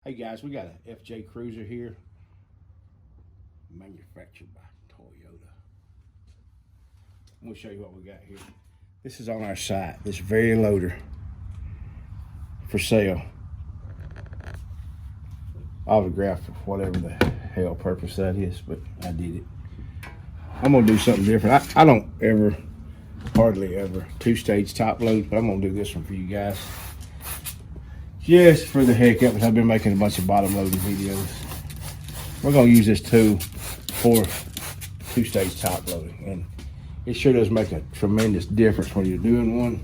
Hey guys, we got a FJ Cruiser here, manufactured by Toyota. I'm gonna show you what we got here. This is on our site, this very loader for sale. Autographed for whatever the hell purpose that is, but I did it. I'm gonna do something different. I don't ever, hardly ever, two-stage top load, but I'm gonna do this one for you guys. Just for the heck of it, I've been making a bunch of bottom loading videos. We're gonna use this tool for two-stage top loading, and it sure does make a tremendous difference when you're doing one.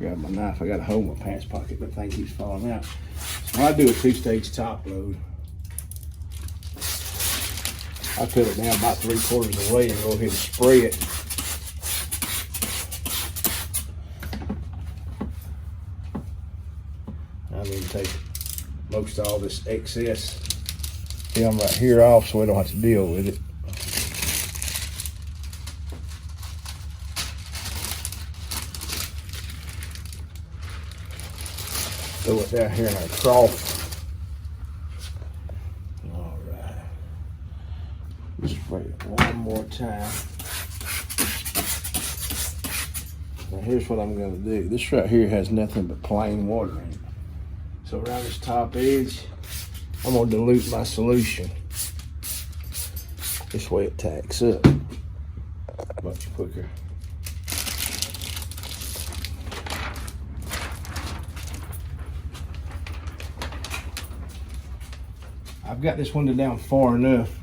Grab my knife, I got a hole in my pants pocket, but thing keeps falling out. When I do a two-stage top load, I put it down about 3/4 of the way and go ahead and spray it. I need to take most of all this excess film right here off so we don't have to deal with it. Throw it down here in our trough. All right. Spray it one more time. Now here's what I'm going to do. This right here has nothing but plain water in it. So around this top edge, I'm going to dilute my solution. This way it tacks up much quicker. I've got this window down far enough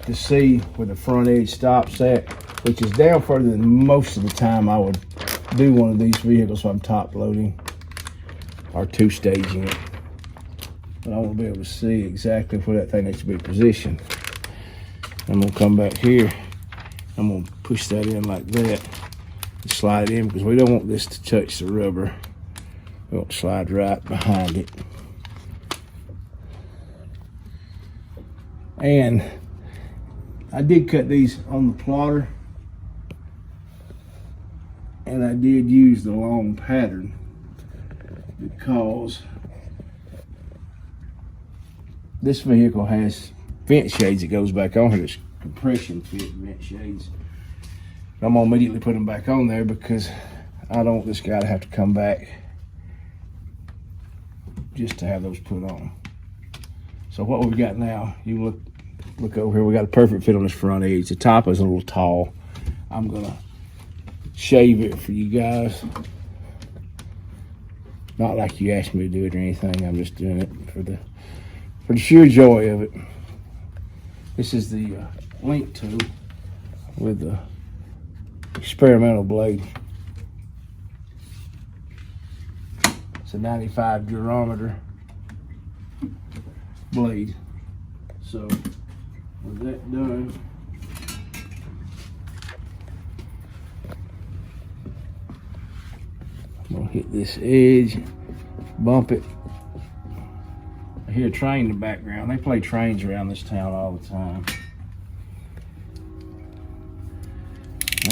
to see where the front edge stops at, which is down further than most of the time I would do one of these vehicles when I'm top loading or two-staging it. But I want to be able to see exactly where that thing needs to be positioned. I'm going to come back here. I'm going to push that in like that and slide it in, because we don't want this to touch the rubber. We want to slide right behind it. And I did cut these on the plotter, and I did use the long pattern because this vehicle has vent shades that goes back on here. It's compression fit vent shades. I'm gonna immediately put them back on there because I don't want this guy to have to come back just to have those put on. So what we've got now, you look over here, we got a perfect fit on this front edge. The top is a little tall. I'm gonna shave it for you guys. Not like you asked me to do it or anything. I'm just doing it for the sheer joy of it. This is the link tool with the experimental blade. It's a 95 durometer blade. So with that done, I'm gonna hit this edge, bump it. I hear a train in the background. They play trains around this town all the time.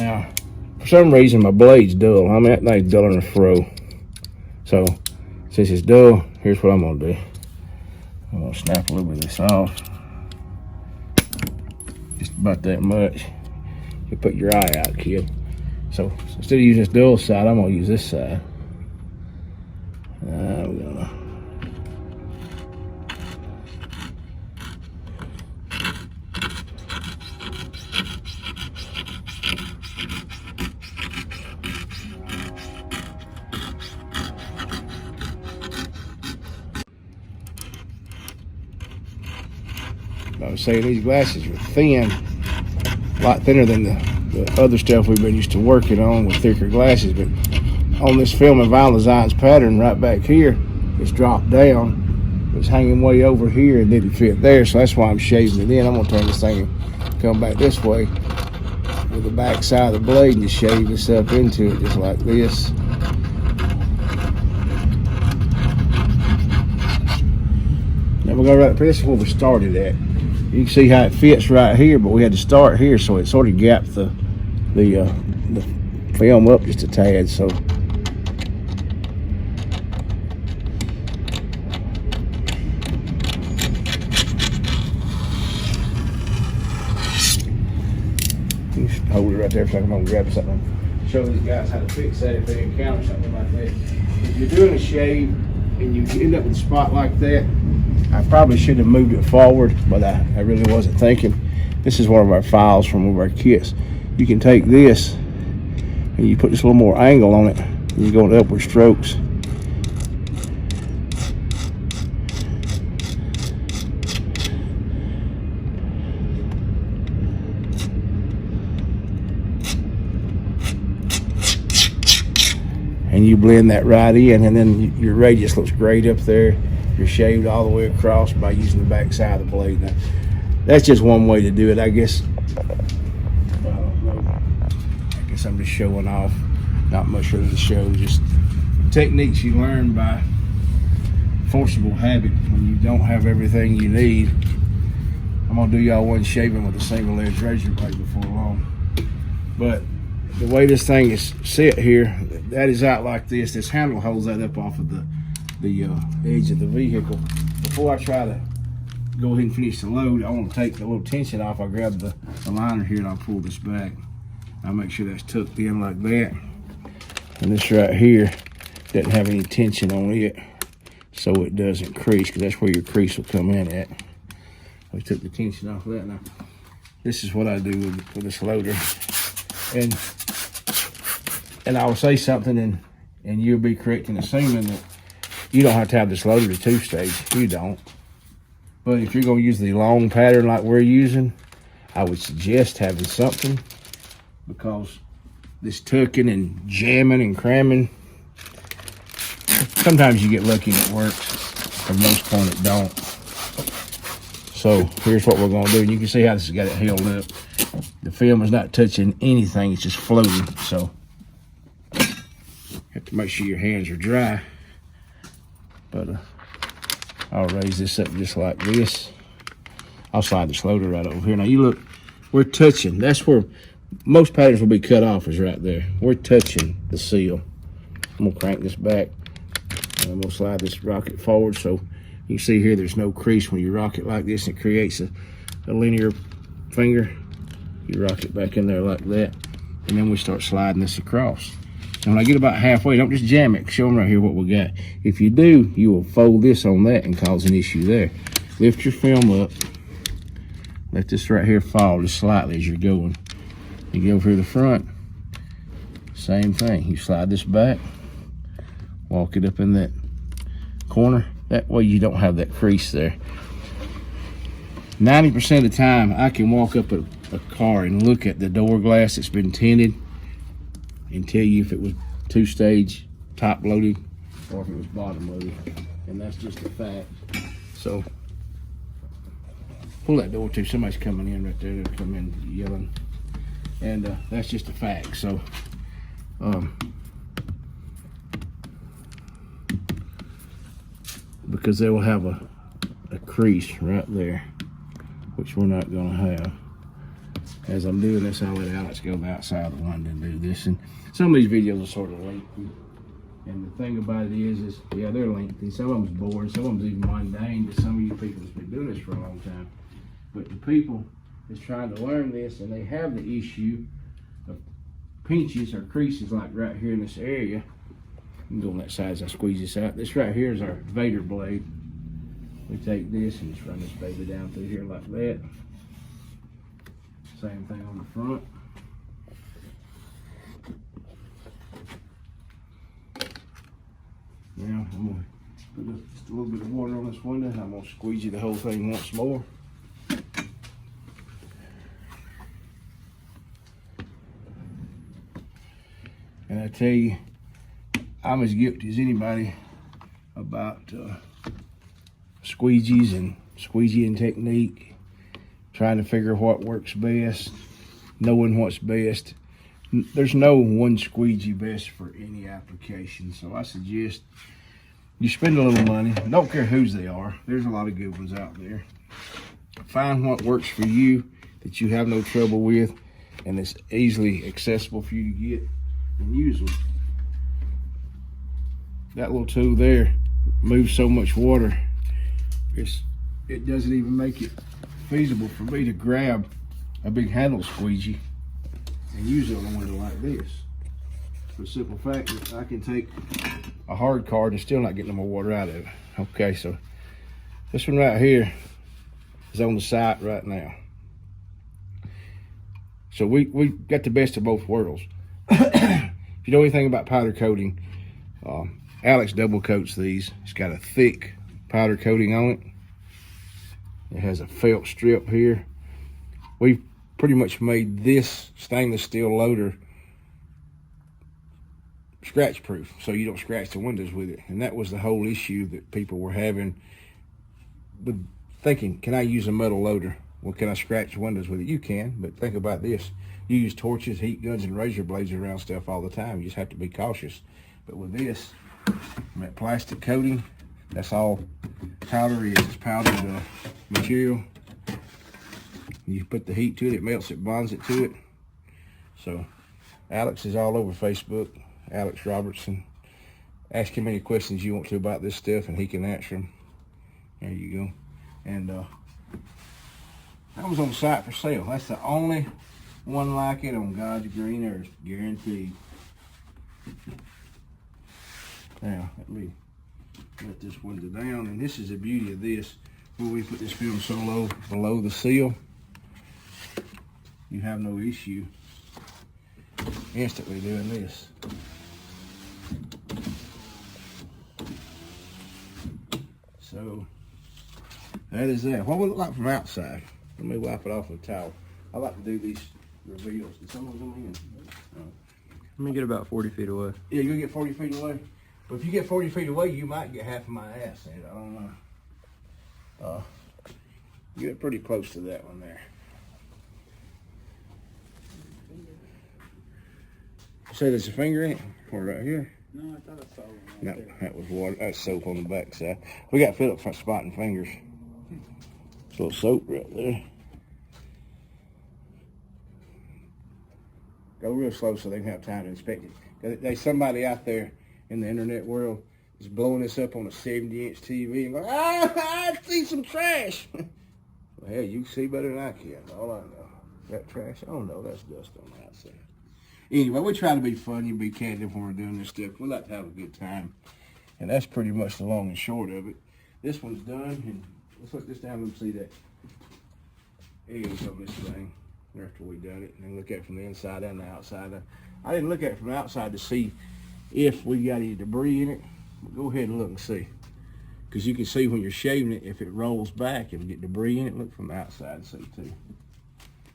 Now, for some reason my blade's dull. I mean, that thing's duller than a fro. So, since it's dull, here's what I'm gonna do. I'm gonna snap a little bit of this off. Just about that much. You put your eye out, kid. So instead of using this dull side, I'm gonna use this side. We're gonna I was saying these glasses are thin, a lot thinner than the other stuff we've been used to working on with thicker glasses. But on this Film and Vinyl Designs pattern right back here, it's dropped down. It's hanging way over here and didn't fit there, so that's why I'm shaving it in. I'm gonna turn this thing and come back this way with the back side of the blade and just shave this up into it just like this. Now we're gonna this is where we started at. You can see how it fits right here, but we had to start here, so it sort of gapped the film up just a tad. So hold it right there so I'm gonna grab something. Show these guys how to fix that if they encounter something like that. If you're doing a shave and you end up with a spot like that, I probably should have moved it forward, but I really wasn't thinking. This is one of our files from one of our kits. You can take this and you put this a little more angle on it, and you go to upward strokes. And you blend that right in, and then your radius looks great up there. You're shaved all the way across by using the back side of the blade. Now, that's just one way to do it, I guess. I don't know. I guess I'm just showing off. Not much of the show, just techniques you learn by forcible habit when you don't have everything you need. I'm gonna do y'all one shaving with a single edge razor blade before long. But the way this thing is set here, that is out like this. This handle holds that up off of the edge of the vehicle. Before I try to go ahead and finish the load, I want to take the little tension off. I'll grab the liner here and I'll pull this back. I'll make sure that's tucked in like that. And this right here doesn't have any tension on it, so it doesn't crease, because that's where your crease will come in at. We took the tension off of that. Now, this is what I do with this loader. And I will say something, and you'll be correct in assuming that you don't have to have this loader to two-stage. You don't. But if you're going to use the long pattern like we're using, I would suggest having something, because this tucking and jamming and cramming, sometimes you get lucky and it works. For the most part, it don't. So here's what we're going to do. And you can see how this has got it held up. The film is not touching anything. It's just floating. So you have to make sure your hands are dry. But I'll raise this up just like this. I'll slide this loader right over here. Now you look, we're touching. That's where most patterns will be cut off, is right there. We're touching the seal. I'm gonna crank this back, and I'm gonna slide this rocket forward, so you can see here there's no crease. When you rock it like this, it creates a linear finger. You rock it back in there like that, and then we start sliding this across. And when I get about halfway, don't just jam it. Show them right here what we got. If you do, you will fold this on that and cause an issue there. Lift your film up. Let this right here fall just slightly as you're going. You go through the front, same thing. You slide this back, walk it up in that corner. That way you don't have that crease there. 90% of the time, I can walk up a car and look at the door glass that's been tinted and tell you if it was two-stage top loaded or if it was bottom loaded. And that's just a fact. So pull that door too. Somebody's coming in right there. They'll come in yelling. And that's just a fact. So because they will have a crease right there, which we're not going to have. As I'm doing this, I'll let Alex go outside the window and do this. And some of these videos are sort of lengthy. And the thing about it is yeah, they're lengthy. Some of them's boring. Some of them's even mundane to some of you people that's been doing this for a long time. But the people that's trying to learn this, and they have the issue of pinches or creases like right here in this area. You can go on that side as I squeeze this out. This right here is our Vader blade. We take this and just run this baby down through here like that. Same thing on the front. Now I'm going to put just a little bit of water on this window, and I'm going to squeegee the whole thing once more. And I tell you, I'm as guilty as anybody about squeegees and squeegeeing technique, trying to figure what works best, knowing what's best. There's no one squeegee best for any application, so I suggest you spend a little money. Don't care whose they are. There's a lot of good ones out there. Find what works for you that you have no trouble with and it's easily accessible for you to get and use them. That little tool there moves so much water, it doesn't even make it feasible for me to grab a big handle squeegee and use it on a window like this. For the simple fact that I can take a hard card and still not get no more water out of it. Okay, so this one right here is on the site right now. So we got the best of both worlds. If you know anything about powder coating, Alex double coats these. It's got a thick powder coating on it. It has a felt strip here. We've pretty much made this stainless steel loader scratch proof, so you don't scratch the windows with it. And that was the whole issue that people were having with thinking, can I use a metal loader? Well, can I scratch windows with it? You can, but think about this. You use torches, heat guns, and razor blades around stuff all the time. You just have to be cautious. But with this, that plastic coating, that's all powder is. It's powdered material. You put the heat to it, it melts it, bonds it to it. So Alex is all over Facebook, Alex Robertson. Ask him any questions you want to about this stuff and he can answer them. There you go. And that was on site for sale. That's the only one like it on God's green earth, guaranteed. Now, let me let this window down. And this is the beauty of this. When we put this film so low below the sill, you have no issue instantly doing this. So that is that. What would it look like from outside? Let me wipe it off with a towel. I like to do these reveals. Did someone come in? Let me get about 40 feet away. Yeah, you'll get 40 feet away. But if you get 40 feet away, you might get half of my ass in it. I don't know. You get pretty close to that one there. So there's a finger in it? Or right here? No, I thought I saw one. No, that was water. That's soap on the back side. We got Philip for spotting fingers. It's a little soap right there. Go real slow so they can have time to inspect it. There's somebody out there in the internet world is blowing this up on a 70-inch TV and going, I see some trash. Well, hell, you can see better than I can. All I know. That trash? I don't know. That's dust on the outside. Anyway, we try to be funny and be candid when we're doing this stuff. We like to have a good time. And that's pretty much the long and short of it. This one's done. And let's look this down and see that eggs on this thing after we done it. And then look at it from the inside and the outside. I didn't look at it from the outside to see if we got any debris in it. But go ahead and look and see. Because you can see when you're shaving it, if it rolls back and get debris in it, look from the outside and see too.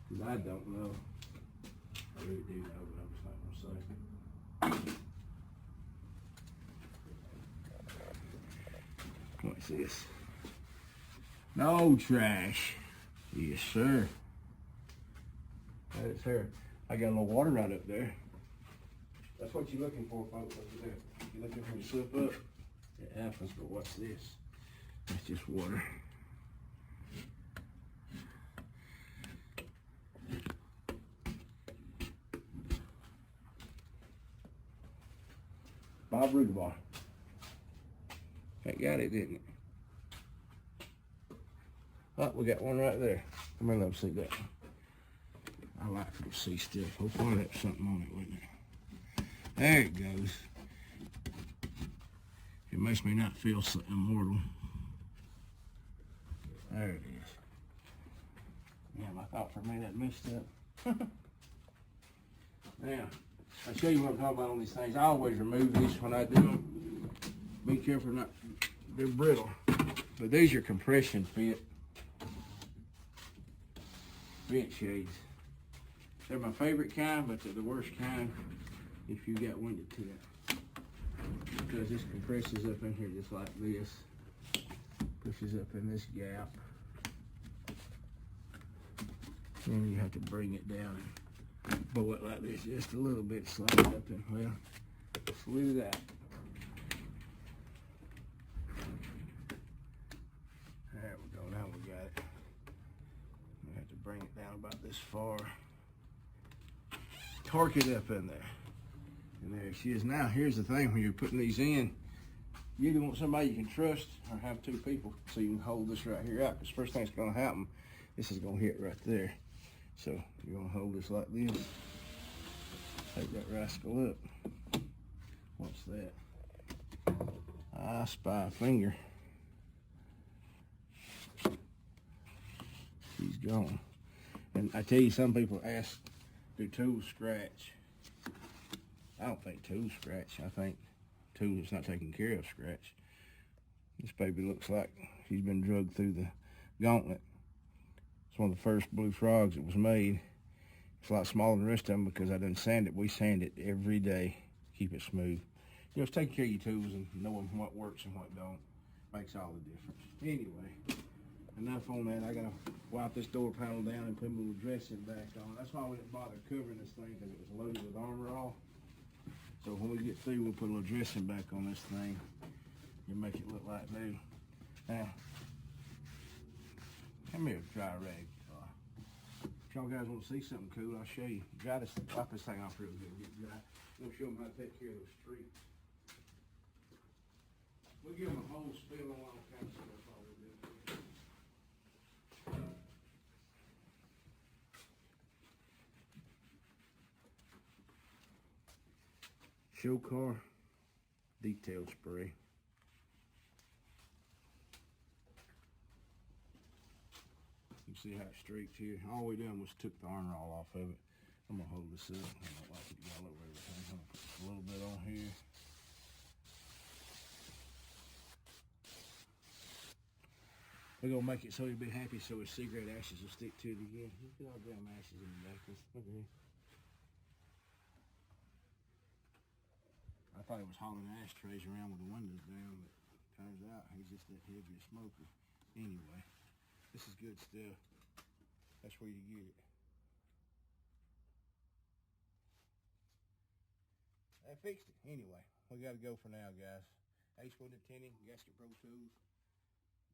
Because I don't know. I really do know, but I'm just not going to say. What's this? No trash. Yes, sir. That is her. I got a little water right up there. That's what you're looking for, folks. Look at that. You're looking for to slip up. It happens, but what's this? That's just water. Bob Rugabar. That got it, didn't it? Oh, we got one right there. Come on, let me see that. I like to see stuff. Hopefully that's something on it, wouldn't it? There it goes. It makes me not feel so immortal. There it is. Damn, I thought for a minute that messed up. Now, I'll show you what I'm talking about on these things. I always remove these when I do them. Be careful not, they're brittle. But these are compression fit shades. They're my favorite kind, but they're the worst kind if you got winded to it. Because this compresses up in here just like this. Pushes up in this gap. Then you have to bring it down and blow it like this just a little bit, slide it up in. Well, just leave that. There we go, now we got it. We have to bring it down about this far. Torque it up in there. And there she is. Now, here's the thing, when you're putting these in, you either want somebody you can trust or have two people so you can hold this right here out. Because first thing that's going to happen, this is going to hit right there. So you're going to hold this like this. Take that rascal up. What's that? I spy a finger. He's gone. And I tell you, some people ask, do tools scratch? I don't think tools scratch. I think tools that's not taken care of scratch. This baby looks like she's been drugged through the gauntlet. It's one of the first blue frogs that was made. It's a lot smaller than the rest of them because I done sand it. We sand it every day, keep it smooth. You know, it's taking care of your tools and knowing what works and what don't makes all the difference. Anyway, enough on that. I gotta wipe this door panel down and put a little dressing back on. That's why we didn't bother covering this thing, because it was loaded with Armor All. So when we get through, we'll put a little dressing back on this thing and make it look like new. Now, come here, dry rag. If y'all guys want to see something cool, I'll show you. Wipe this thing off real good, get dry. We'll show them how to take care of those streaks. We'll give them a whole spill on all kinds of stuff all we do. Show car detail spray. You can see how it streaks here. All we done was took the Armor All off of it. I'm gonna hold this up. I don't like it to get all over everything. I'm gonna put a little bit on here. We're gonna make it so he'll be happy, so his cigarette ashes will stick to it again. Look at all the damn ashes in the back. Look at here. I thought he was hauling ashtrays around with the windows down, but turns out he's just that heavy a smoker. Anyway, this is good stuff. That's where you get it. I fixed it. Anyway, we gotta go for now, guys. Ace Wood Tinting, Gasket Pro Tools.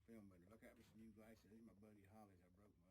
Film better. Look at me some new glasses. These are my buddy Holly's. I broke my